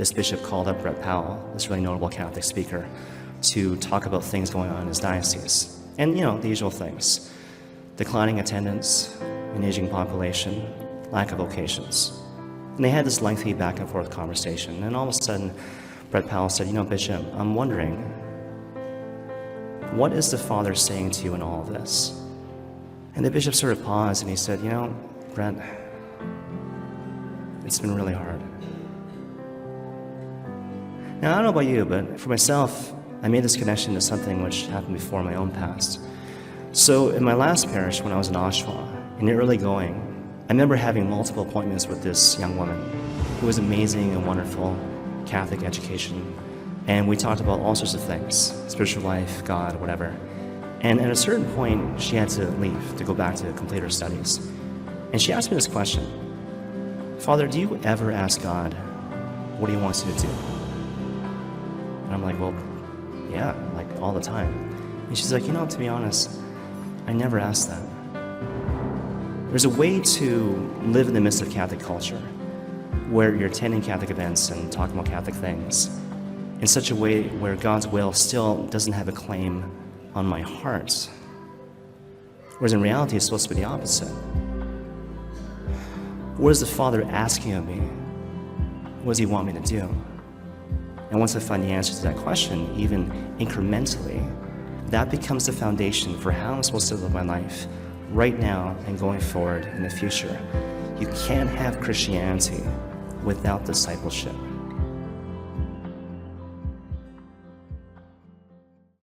this bishop called up Brett Powell, this really notable Catholic speaker, to talk about things going on in his diocese. And, the usual things. Declining attendance, an aging population, lack of vocations. And they had this lengthy back and forth conversation. And all of a sudden, Brett Powell said, Bishop, I'm wondering, what is the Father saying to you in all of this? And the bishop sort of paused and he said, Brett, it's been really hard. Now, I don't know about you, but for myself, I made this connection to something which happened before in my own past. So in my last parish, when I was in Oshawa, in the early going, I remember having multiple appointments with this young woman who was amazing and wonderful, Catholic education, and we talked about all sorts of things, spiritual life, God, whatever. And at a certain point, she had to leave to go back to complete her studies. And she asked me this question: Father, do you ever ask God what he wants you to do? And I'm like, well, yeah, like all the time. And she's like, to be honest, I never asked that. There's a way to live in the midst of Catholic culture where you're attending Catholic events and talking about Catholic things in such a way where God's will still doesn't have a claim on my heart. Whereas in reality, it's supposed to be the opposite. What is the Father asking of me? What does he want me to do? And once I find the answer to that question, even incrementally, that becomes the foundation for how I'm supposed to live my life right now and going forward in the future. You can't have Christianity without discipleship.